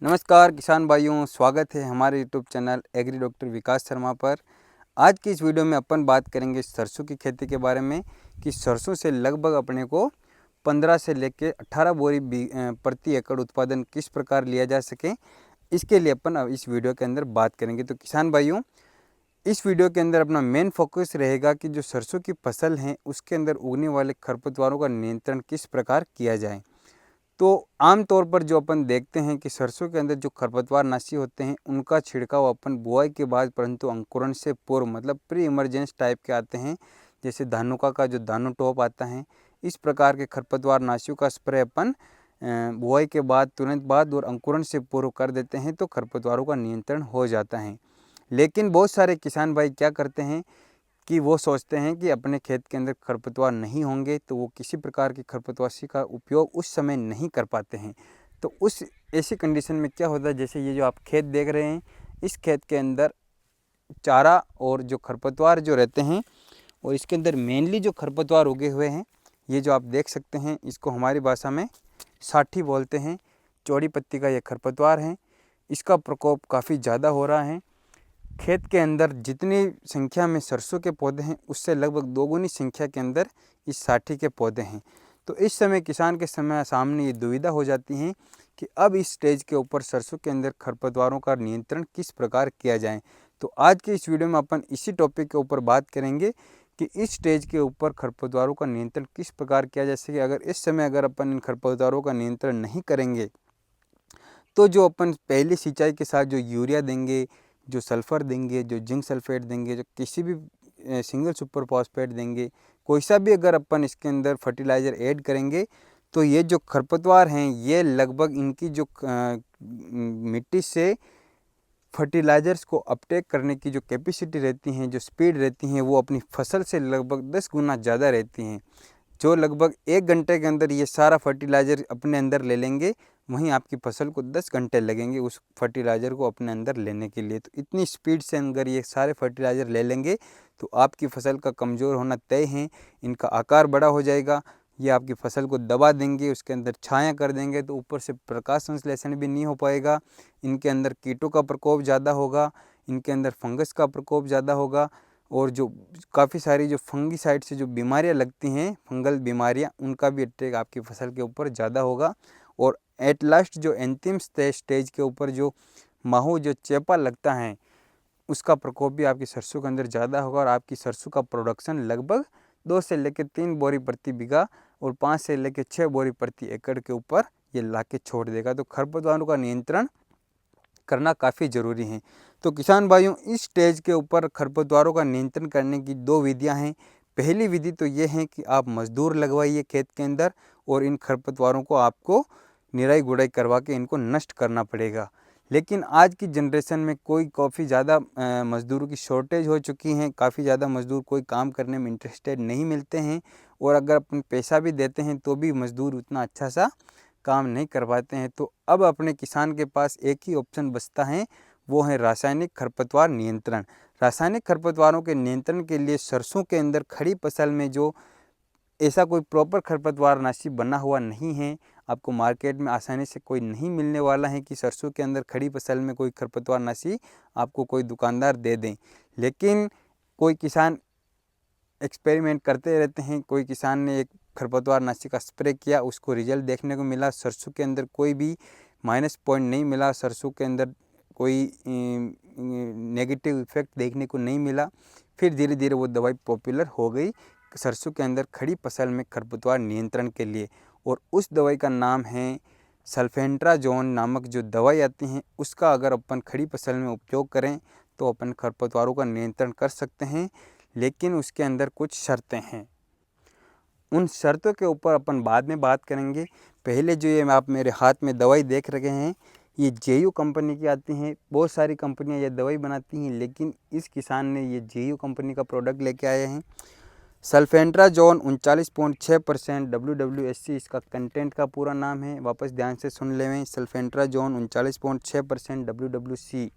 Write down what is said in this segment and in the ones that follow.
नमस्कार किसान भाइयों, स्वागत है हमारे यूट्यूब चैनल एग्री डॉक्टर विकास शर्मा पर। आज की इस वीडियो में अपन बात करेंगे सरसों की खेती के बारे में कि सरसों से लगभग अपने को 15 से लेकर 18 बोरी प्रति एकड़ उत्पादन किस प्रकार लिया जा सके, इसके लिए अपन अब इस वीडियो के अंदर बात करेंगे। तो किसान भाइयों, इस वीडियो के अंदर अपना मेन फोकस रहेगा कि जो सरसों की फसल है उसके अंदर उगने वाले खरपतवारों का नियंत्रण किस प्रकार किया जाए। तो आम तौर पर जो अपन देखते हैं कि सरसों के अंदर जो खरपतवार नाशी होते हैं उनका छिड़काव अपन बुआई के बाद परंतु अंकुरण से पूर्व मतलब प्री इमरजेंस टाइप के आते हैं, जैसे धानुका का जो दानो टॉप आता है, इस प्रकार के खरपतवार नाशियों का स्प्रे अपन बुआई के बाद तुरंत बाद और अंकुरण से पूर्व कर देते हैं तो खरपतवारों का नियंत्रण हो जाता है। लेकिन बहुत सारे किसान भाई क्या करते हैं कि वो सोचते हैं कि अपने खेत के अंदर खरपतवार नहीं होंगे तो वो किसी प्रकार की खरपतवाशी का उपयोग उस समय नहीं कर पाते हैं। तो उस ऐसी कंडीशन में क्या होता है, जैसे ये जो आप खेत देख रहे हैं, इस खेत के अंदर चारा और जो खरपतवार जो रहते हैं और इसके अंदर मेनली जो खरपतवार उगे हुए हैं, ये जो आप देख सकते हैं, इसको हमारी भाषा में साठी बोलते हैं। चौड़ी पत्ती का ये खरपतवार है, इसका प्रकोप काफ़ी ज़्यादा हो रहा है। खेत के अंदर जितनी संख्या में सरसों के पौधे हैं उससे लगभग दोगुनी संख्या के अंदर इस साठी के पौधे हैं। तो इस समय किसान के सामने ये दुविधा हो जाती है कि अब इस स्टेज के ऊपर सरसों के अंदर खरपतवारों का नियंत्रण किस प्रकार किया जाए। तो आज के इस वीडियो में अपन इसी टॉपिक के ऊपर बात करेंगे कि इस स्टेज के ऊपर खरपतवारों का नियंत्रण किस प्रकार किया जा सके। अगर इस समय अगर अपन इन खरपतवारों का नियंत्रण नहीं करेंगे तो जो अपन पहली सिंचाई के साथ जो यूरिया देंगे, जो सल्फ़र देंगे, जो जिंक सल्फेट देंगे, जो किसी भी सिंगल सुपर फॉस्फेट देंगे, कोई सा भी अगर अपन इसके अंदर फर्टिलाइज़र ऐड करेंगे तो ये जो खरपतवार हैं ये लगभग इनकी जो मिट्टी से फर्टिलाइज़र्स को अपटेक करने की जो कैपेसिटी रहती हैं, जो स्पीड रहती हैं, वो अपनी फसल से लगभग 10 गुना ज़्यादा रहती हैं। जो लगभग 1 घंटे के अंदर ये सारा फर्टिलाइज़र अपने अंदर ले लेंगे, वहीं आपकी फसल को 10 घंटे लगेंगे उस फर्टिलाइज़र को अपने अंदर लेने के लिए। तो इतनी स्पीड से अगर ये सारे फर्टिलाइज़र ले लेंगे तो आपकी फसल का कमज़ोर होना तय है। इनका आकार बड़ा हो जाएगा, ये आपकी फसल को दबा देंगे, उसके अंदर छाया कर देंगे, तो ऊपर से प्रकाश संश्लेषण भी नहीं हो पाएगा। इनके अंदर कीटों का प्रकोप ज़्यादा होगा, इनके अंदर फंगस का प्रकोप ज़्यादा होगा और जो काफ़ी सारी जो फंगीसाइड से जो बीमारियां लगती हैं, फंगल बीमारियां, उनका भी अटैक आपकी फसल के ऊपर ज़्यादा होगा। और एट लास्ट जो अंतिम स्टेज के ऊपर जो माहू जो चेपा लगता है, उसका प्रकोप भी आपकी सरसों के अंदर ज़्यादा होगा और आपकी सरसों का प्रोडक्शन लगभग 2 से लेकर 3 बोरी प्रति बीघा और 5 से लेकर 6 बोरी प्रति एकड़ के ऊपर ये ला के छोड़ देगा। तो खरपतवारों का नियंत्रण करना काफ़ी ज़रूरी है। तो किसान भाइयों, इस स्टेज के ऊपर खरपतवारों का नियंत्रण करने की 2 विधियां हैं। पहली विधि तो ये है कि आप मजदूर लगवाइए खेत के अंदर और इन खरपतवारों को आपको निराई गुड़ाई करवा के इनको नष्ट करना पड़ेगा। लेकिन आज की जनरेशन में काफ़ी ज़्यादा मज़दूरों की शॉर्टेज हो चुकी है, काफ़ी ज़्यादा मज़दूर कोई काम करने में इंटरेस्टेड नहीं मिलते हैं और अगर अपन पैसा भी देते हैं तो भी मज़दूर उतना अच्छा सा काम नहीं कर पाते हैं। तो अब अपने किसान के पास एक ही ऑप्शन बचता है, वो है रासायनिक खरपतवार नियंत्रण। रासायनिक खरपतवारों के नियंत्रण के लिए सरसों के अंदर खड़ी फसल में जो ऐसा कोई प्रॉपर खरपतवार नाशी बना हुआ नहीं है, आपको मार्केट में आसानी से कोई नहीं मिलने वाला है कि सरसों के अंदर खड़ी फसल में कोई खरपतवार नाशी आपको कोई दुकानदार दे दें। लेकिन कोई किसान एक्सपेरिमेंट करते रहते हैं। कोई किसान ने एक खरपतवार नाशी का स्प्रे किया, उसको रिजल्ट देखने को मिला, सरसों के अंदर कोई भी माइनस पॉइंट नहीं मिला, सरसों के अंदर कोई नेगेटिव इफेक्ट देखने को नहीं मिला। फिर धीरे धीरे वो दवाई पॉपुलर हो गई सरसों के अंदर खड़ी फसल में खरपतवार नियंत्रण के लिए, और उस दवाई का नाम है सल्फेंट्राजोन नामक जो दवाई आती हैं। उसका अगर अपन खड़ी फसल में उपयोग करें तो अपन खरपतवारों का नियंत्रण कर सकते हैं। लेकिन उसके अंदर कुछ शर्तें हैं, उन शर्तों के ऊपर अपन बाद में बात करेंगे। पहले जो ये आप मेरे हाथ में दवाई देख रहे हैं, ये जेयू कंपनी की आती हैं। बहुत सारी कंपनियां ये दवाई बनाती हैं, लेकिन इस किसान ने ये जेयू कंपनी का प्रोडक्ट लेके आए हैं। सल्फेंट्राजोन 39.6% WWSC इसका कंटेंट का पूरा नाम है। वापस ध्यान से सुन लें, सल्फेंट्राजोन 39.6% WWC।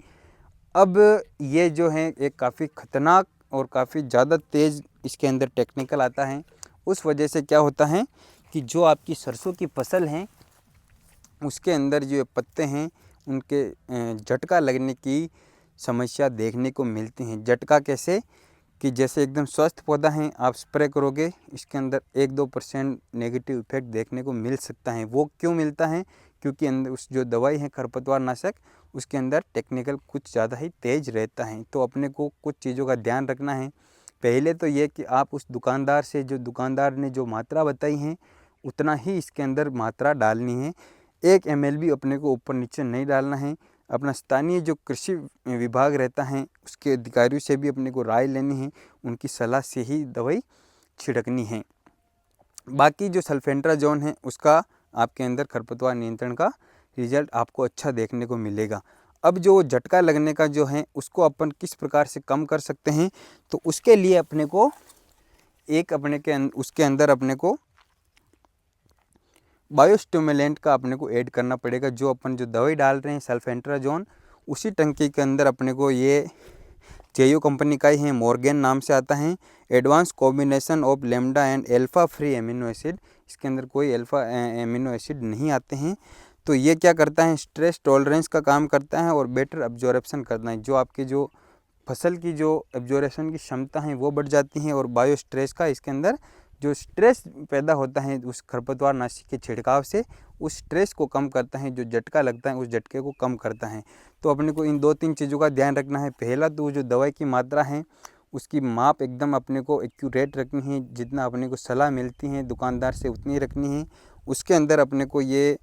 अब ये जो है एक काफ़ी ख़तरनाक और काफ़ी ज़्यादा तेज़ इसके अंदर टेक्निकल आता है। उस वजह से क्या होता है कि जो आपकी सरसों की फसल हैं उसके अंदर जो पत्ते हैं उनके झटका लगने की समस्या देखने को मिलती हैं। झटका कैसे कि जैसे एकदम स्वस्थ पौधा है, आप स्प्रे करोगे इसके अंदर 1-2% नेगेटिव इफेक्ट देखने को मिल सकता है। वो क्यों मिलता है? क्योंकि अंदर उस जो दवाई है खरपतवार नाशक, उसके अंदर टेक्निकल कुछ ज़्यादा ही तेज़ रहता है। तो अपने को कुछ चीज़ों का ध्यान रखना है। पहले तो ये कि आप उस दुकानदार से, जो दुकानदार ने जो मात्रा बताई है उतना ही इसके अंदर मात्रा डालनी है। 1 ml भी अपने को ऊपर नीचे नहीं डालना है। अपना स्थानीय जो कृषि विभाग रहता है उसके अधिकारियों से भी अपने को राय लेनी है, उनकी सलाह से ही दवाई छिड़कनी है। बाकी जो सल्फेंट्राजोन है उसका आपके अंदर खरपतवार नियंत्रण का रिजल्ट आपको अच्छा देखने को मिलेगा। अब जो झटका लगने का जो है उसको अपन किस प्रकार से कम कर सकते हैं, तो उसके लिए अपने को उसके अंदर अपने को बायोस्टिमुलेंट का अपने को ऐड करना पड़ेगा। जो अपन जो दवाई डाल रहे हैं सल्फेंट्राजोन, उसी टंकी के अंदर अपने को ये जेयू कंपनी का ही है, मॉर्गेन नाम से आता है, advance combination of lambda and alpha free amino acid. इसके अंदर कोई एल्फा एमिनो एसिड नहीं आते हैं। तो ये क्या करता है, स्ट्रेस टॉलरेंस का काम करता है और बेटर एब्जॉर्प्शन करता है। जो आपकी जो फसल की जो एब्जॉर्प्शन की क्षमता है वो बढ़ जाती है, और बायो स्ट्रेस का इसके अंदर जो स्ट्रेस पैदा होता है उस खरपतवार नाशी के छिड़काव से, उस स्ट्रेस को कम करता है। जो झटका लगता है उस झटके को कम करता है। तो अपने को इन 2-3 चीज़ों का ध्यान रखना है। पहला तो जो दवाई की मात्रा है उसकी माप एकदम अपने को एक्यूरेट रखनी है, जितना अपने को सलाह मिलती है दुकानदार से उतनी रखनी है। उसके अंदर अपने को ये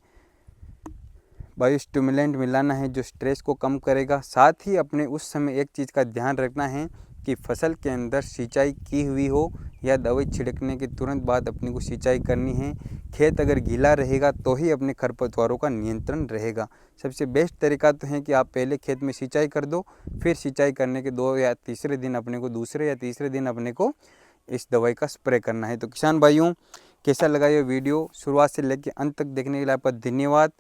बायोस्टिमुलेंट मिलाना है जो स्ट्रेस को कम करेगा। साथ ही अपने उस समय एक चीज़ का ध्यान रखना है कि फसल के अंदर सिंचाई की हुई हो या दवाई छिड़कने के तुरंत बाद अपने को सिंचाई करनी है। खेत अगर गीला रहेगा तो ही अपने खरपतवारों का नियंत्रण रहेगा। सबसे बेस्ट तरीका तो है कि आप पहले खेत में सिंचाई कर दो, फिर सिंचाई करने के 2 या तीसरे दिन अपने को दूसरे या तीसरे दिन अपने को इस दवाई का स्प्रे करना है। तो किसान भाइयों, कैसा लगा ये वीडियो? शुरुआत से लेकर अंत तक देखने के लिए आपका धन्यवाद।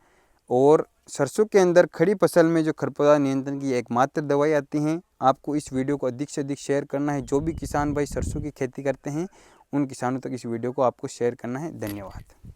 और सरसों के अंदर खड़ी फसल में जो खरपतवार नियंत्रण की एकमात्र दवाई आती हैं, आपको इस वीडियो को अधिक से अधिक शेयर करना है। जो भी किसान भाई सरसों की खेती करते हैं उन किसानों तक इस वीडियो को आपको शेयर करना है। धन्यवाद।